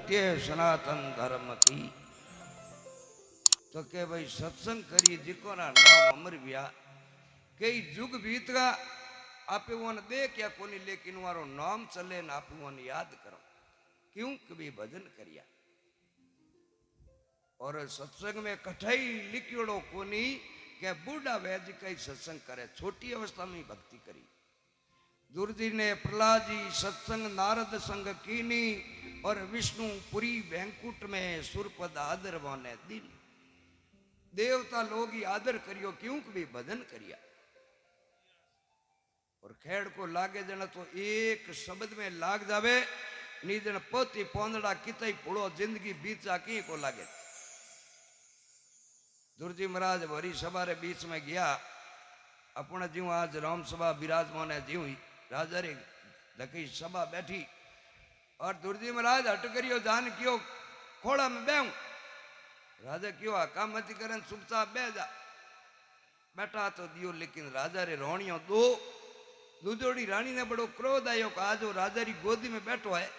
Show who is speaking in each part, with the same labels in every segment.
Speaker 1: सत्य सनातन धर्म की। तो के भाई सत्संग करी जिको ना नाम अमर व्या कई जुग बीत गा आपे वन दे क्या कोनी लेकिन वारो नाम चले ना आप वन याद करो क्यों कभी भजन करिया। और सत्संग में कठाई लिखियोड़ो कोनी के बूढ़ा वैज कई सत्संग करे छोटी अवस्था में भक्ति करी। दुर्जी ने प्रहलाद जी सत्संग नारद संग कीनी और विष्णु पुरी बैंकुट में सुरपद आदर वाने दिन देवता लोग ही आदर करियो क्यों कभी भजन करिया। और खेड़ को लागे जन तो एक शब्द में लाग जावे नी जन पोती पोंदड़ा कितई पुड़ो जिंदगी बीत जाकी को लागे। दुर्जी महाराज भरी सभा रे बीच में गया अपने जीव आज राम सभा विराजमान है जीव राजा रे धकी सभा बैठी और दुर्जी महाराज हट करियो जान कियो खोड़ा में बेहूं। राजा क्यों काम मत करन चुपचाप बह जा बैठा तो दियो लेकिन राजा रे रोणियो दो दूजोड़ी रानी ने बड़ो क्रोध आयो कि आज राजा री गोदी में बैठो है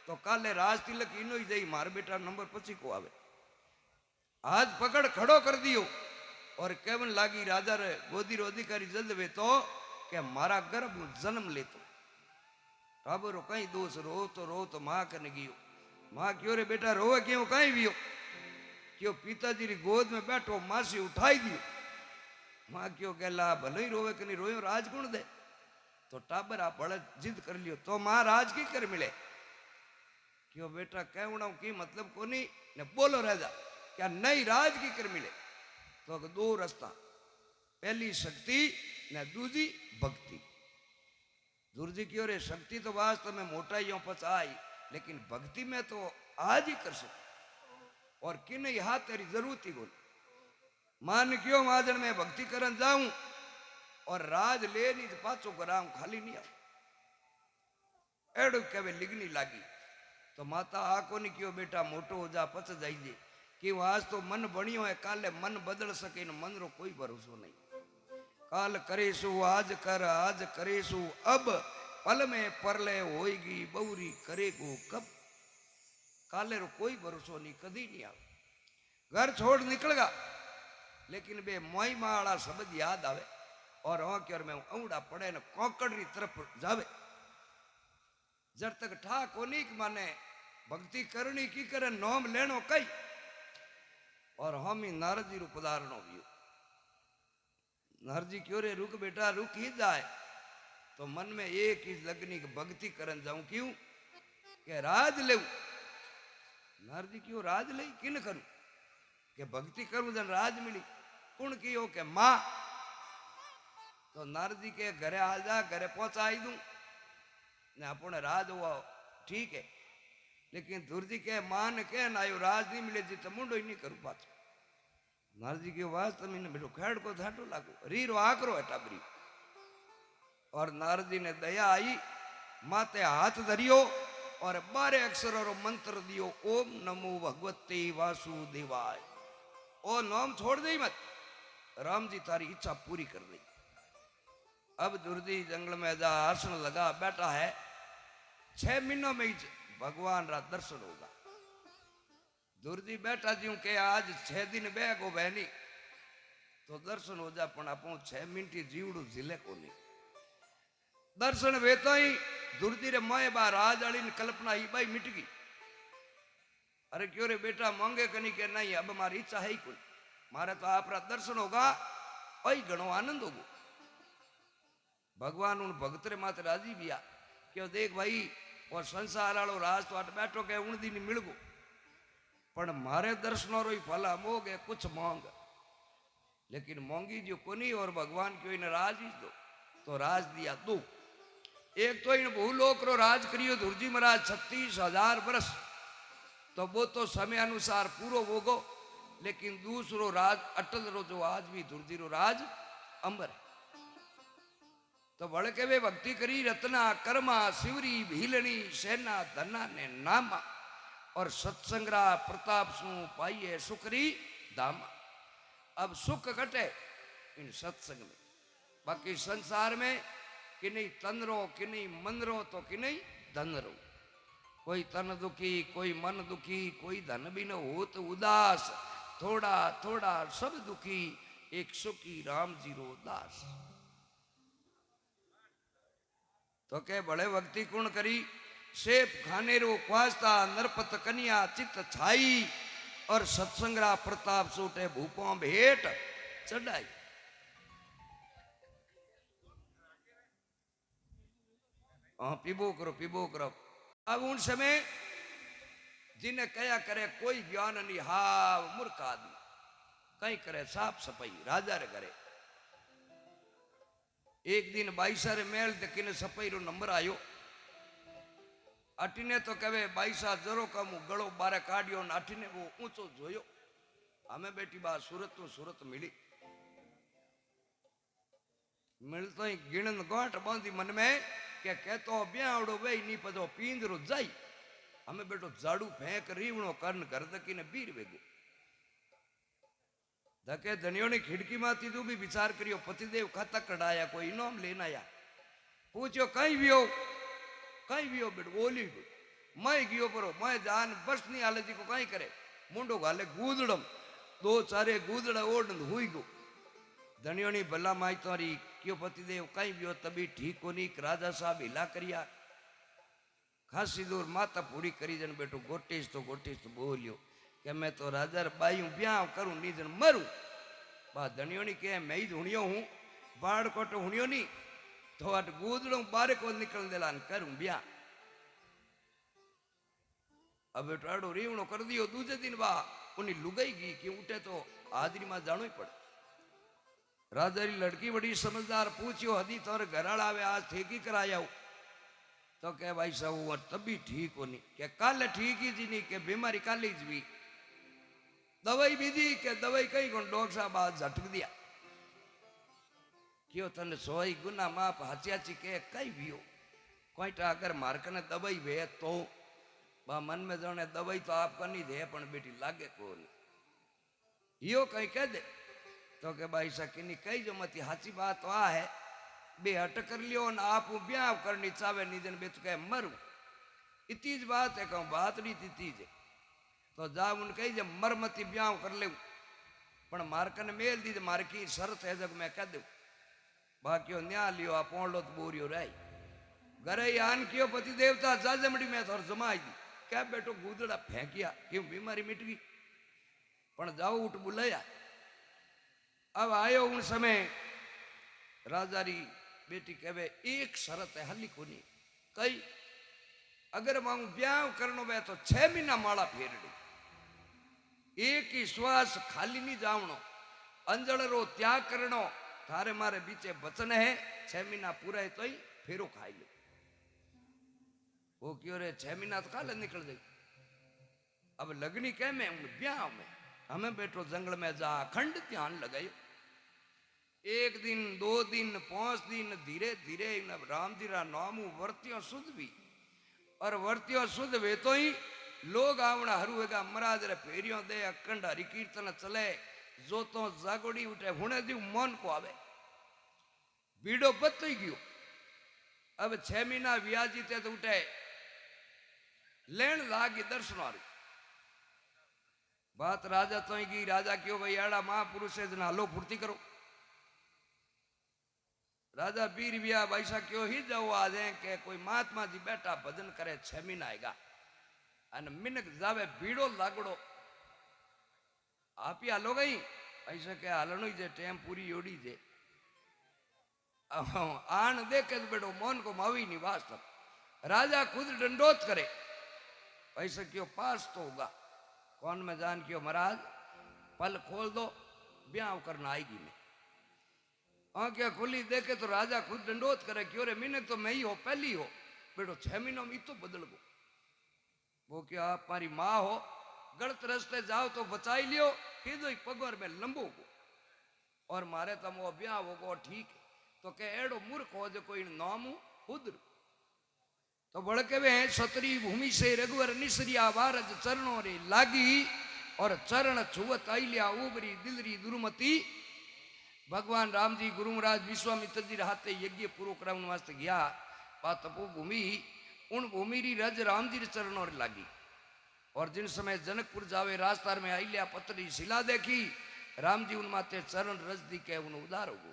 Speaker 1: तो काले राज तिलक इनो ही जाई मार बेटा नंबर 25 को आवे। आज पकड़ खड़ो कर दियो और केवन लागी राजा रे गोदी रो अधिकारी जल्द वे तो के मारा गर्भ जन्म ले तो टाबरो कहीं दोष रो तो मां कने गियो। मां क्यों रे बेटा रोवे क्यों कहीं वियो क्यों पिताजी री गोद में बैठो मासी उठाई दियो। मां क्यों कहला भले ही रोवे कनी रोयो राज गुण दे तो टाबर आप बड़े जिद कर लियो तो मां राज की कर मिले क्यों बेटा कहना की मतलब कोनी ने बोलो राजा क्या नई राज की कर मिले। तो दो रास्ता पहली शक्ति ने दूजी भक्ति। दुर्जी की ओर शक्ति तो वास्तव में मोटाइयों पचाई लेकिन भक्ति में तो आज ही कर सकते और कि नहीं हाथ तेरी जरूरत ही बोल मान क्यों महाजन में भक्ति करन जाऊं और राज ले नहीं तो पाचो कराऊं खाली नहीं आऊ एड़ो कहे लिगनी लागी तो माता आको नहीं क्यों बेटा मोटो हो जा पच जाइए कि आज तो मन बनियो है काले मन बदल सके न मन रो कोई भरोसो नहीं। काल करेसु आज करेसु अब पल में परले होएगी बौरी करेगो कब। काले रो कोई भरोसो नहीं कदी नहीं आवे घर छोड़ निकलगा लेकिन बे मोई माड़ा शब्द याद आवे और क्यों में औड़ा पड़े न कोकड़ी तरफ जावे जब तक ठा कोनी माने भक्ति करनी की करे नोम लेनो कई और हम ही नारद जी रू पधारणो भी नारद जी क्यों रे रुक बेटा रुक ही जाए तो मन में एक ही लगनी की भक्ति करन जाऊं क्यों के राज ले नारद जी क्यों राज ले किन करूं के भक्ति करूं जन राज मिली कुण कियो के मां तो नारद जी के घरे आ जा घरे पहुंचाई दूं ने अपने राज हुआ ठीक है लेकिन दुर्जी के मान के ना यो राज नहीं मिले जी तो मुंडो ही नहीं करूं पाछो। नारद जी के वास्तव में मेरे खेड़ को झाटो लागो रीरो आकरो है टाबरी और नारद जी ने दया आई माते हाथ धरियो और 12 अक्षरों रो मंत्र दियो ओम नमो भगवते वासुदेवाय ओ नाम छोड़ दे मत राम जी तारी इच्छा पूरी कर दी। अब दुर्जी जंगल में जा आसन लगा बैठा है 6 महीनों में ही भगवान रा दर्शन होगा। दुर्जी बैठा जी के आज 6 दिन बेगो बहनी तो दर्शन हो जा पण आपो 6 मिनट जीवड़ू जिले को नहीं दर्शन वेता ही दुर्जी रे मोए बा राज वाली कल्पना ही भाई मिट गई। अरे क्यों रे बेटा मांगे कनी के नहीं अब हमारी इच्छा है ही कोई मारे तो आपरा दर्शन होगा वही घणो आनंद होगा। भगवान उन भगत रे माते राजी बिया क्यों देख भाई और संसार वालों राज तो अट बैठो के उन दिन मिल गो पण मारे दर्शनों रो फल मोगे कुछ मांग लेकिन मोंगी जो कोनी और भगवान क्यों इन राज ही दो तो राज दिया दो। एक तो इन भूलोक रो राज करियो दुर्जी महाराज 36,000 वर्ष तो वो तो समय अनुसार पूरो होगो लेकिन दूसरो राज अटल रो जो आज भी दुर्जी रो राज अंबर है तो बड़के वे भक्ति करी रत्ना कर्मा शिवरी भीलनी सेना धना ने नामा और सत्संग्रा प्रताप सु पाइए सुखरी दामा। अब सुख घटे इन सत्संग में बाकी संसार में कि नहीं तंदरो कि नहीं मंदरो तो कि नहीं धनरो कोई तन दुखी, कोई मन दुखी, कोई धन बिन होत उदास, थोड़ा थोड़ा सब दुखी, एक सुखी राम जी रो दास। तो के बड़े भक्ति कुण करी, सेप खाने रो क्वास्ता, नरपत कन्या चित छाई, और सत्संगरा प्रताप सूटे भूपो भेंट चढ़ाई। हाँ पीबो करो। अब उन समय जिन्हें कया करे कोई ज्ञान नहीं, हाव मूर्ख आदमी कहीं करे साफ सफाई राजा रे करे। एक दिन बाईसा रे मेल देखने सफाई रो नंबर आयो। अटीने तो कहे बाईसा जरो कम गड़ो बारे काढ़ियो, अटीने वो ऊंचो जोयो। हमें बेटी बा सूरत तो सूरत मिली, मिलतो ही गिणन गांठ बांधी मन में के कहतो ब्यावड़ो वे नी पजो पींजरो जाई। हमें बेटो झाड़ू फेंक रीवणो कर्ण घर दकीने बीर वेगो धके धनियों ने खिड़की माती तू भी विचार करियो। पतिदेव खाता कढ़ाया, कोई इनाम लेना आया, पूछो कहीं भी हो बेटो बोली मैं गियो परो, मैं जान बस नहीं हाले जी को कहीं करे मुंडो गाले गूदड़म, दो चारे गूदड़ा ओढ़ हुई गो। धनियों ने भला माई तारी क्यों पतिदेव कहीं भी हो तभी ठीक हो नहीं। राजा साहब हिला करिया, खासी दूर माता पूरी करी जन बेटो गोटेश तो बोलियो कि मैं तो राजा बाई हूं, ब्याह करूं नी जन मरू। बा धनियों ने कहे मैं ही हुणियो हूं, बाढ़ कोटो हुणियो नहीं, तो अट गूदड़ों बारे को निकल देला करूं ब्याह। अब बेटो आड़ो रीवणो कर दियो। दूसरे दिन बा उन्हें लुगाई गई कि उठे तो हाजरी में जानो ही पड़े। राजा री लड़की बड़ी समझदार, पूछियो हदी तोर घर आवे आज ठेकी कराया हो। तो कह भाई साहब तभी ठीक होनी, के कल ठीक ही जी नहीं, के बीमारी कल ही जी दवाई भी दी, के दवाई कहीं को डॉक्टर साहब आज झटक दिया क्यों तने सोई गुना माप हचियाची के कई भी हो कोई अगर मार्कने दवाई वे तो बा मन में जाने दवाई तो आपका नहीं दे पण बेटी लागे कौन यो कहीं कह दे। तो के भाई सकिनी कही जो मती हाची बात तो आ है बे हट कर लियो न आप ब्याह करनी चावे निजन बे तो कहे मरू इतीज बात है कहूँ बात नहीं तीज है। तो जा उन कही जब मर मती ब्याह कर ले पण मार्कन मेल दी मार की शर्त है जब मैं कह दू बाकी न्या लियो आप लो तो बोरियो रही घरे आन कियो पति देवता जाजमड़ी में थोड़ा जमाई दी क्या बेटो गुदड़ा फेंकिया क्यों बीमारी मिट गई पण जाओ उठ बुलाया। अब आयो उन समय राजा री बेटी कहवे एक शरत है हली कोनी कई अगर मांग ब्याह करनो वे तो 6 महीना माला फेरड़ी एक ही श्वास खाली नहीं जावनो अंजड़ रो त्याग करनो थारे मारे बीचे वचन है 6 महीना पूरा है तो ही फेरो खाई लो। वो क्यों रे 6 महीना तो काले निकल जाए। अब लगनी कह में ब्याह में हमें बैठो जंगल में जा अखंड ध्यान लगायो। एक दिन 2 दिन 5 दिन धीरे धीरे राम जी रा नाम वर्तियों शुद्ध भी और वर्तियों शुद्ध वे तो ही लोग आवना हरुएगा महाराज रे फेरियों दे अखंड हरि कीर्तन चले जो तो जागोड़ी उठे हुने दी मन को आवे बीड़ो बत ही गयो। अब 6 महीना व्याजी ते तो उठे लेन लागी दर्शन वाली बात राजा तो ही राजा क्यों भाई आड़ा महापुरुष है जना लो फुर्ती करो। राजा बीर बिया बैसा क्यों ही जाओ आज के कोई महात्मा जी बैठा भजन करे 6 महीना आएगा अन मिनक जावे बीड़ो लागड़ो आप ही हालो गई ऐसा के हालनो जे टेम पूरी योड़ी जे आन देखे तो बेटो मोहन को मावी नहीं वास्तव राजा खुद दंडोत करे ऐसा क्यों पास तो होगा कौन में जान क्यों महाराज पल खोल दो ब्याह करना आएगी मैं आंखें खुली देखे तो राजा खुद दंडोत करे क्यों रे मिनक तो मैं ही हो पहली हो बेटो 6 महीनों में तो बदल गो वो क्या आप हमारी माँ हो गलत रास्ते जाओ तो बचाई लियो फिर तो पगवर में लंबो को और मारे तम वो ब्याह होगो ठीक है तो के एड़ो मूर्ख हो जो कोई नाम उद्र तो बड़के वे सतरी भूमि से रघुवर निसरिया वारज चरणों रे लागी और चरण छुअत आइलिया उबरी दिलरी दुर्मति। भगवान राम जी गुरु महाराज विश्वामित्र जी हाथे यज्ञ पूरो कराने वास्ते गया तपो भूमि उन भूमिरी रज राम जी रे चरणों रे लागी। और जिन समय जनकपुर जावे रास्तार में अहिल्या पत्नी शिला देखी, राम जी उन माते चरण रज दी के उन उदार हो।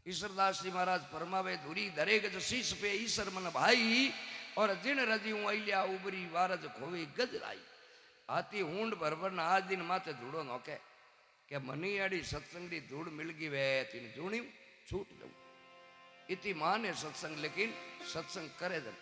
Speaker 1: ईश्वरदास जी महाराज फरमावे धुरी दरेग जो शीश पे ईश्वर मन भाई, और जिन रजी हूँ अहिल्या उबरी वारज खोवी गजराई। हाथी हुंड भरभर न आज दिन माते धूड़ो नोके के मनी अड़ी सत्संग री धूड़ मिल गई वे तीन जूणी छूट जाऊ। इति माने सत्संग, लेकिन सत्संग करे जन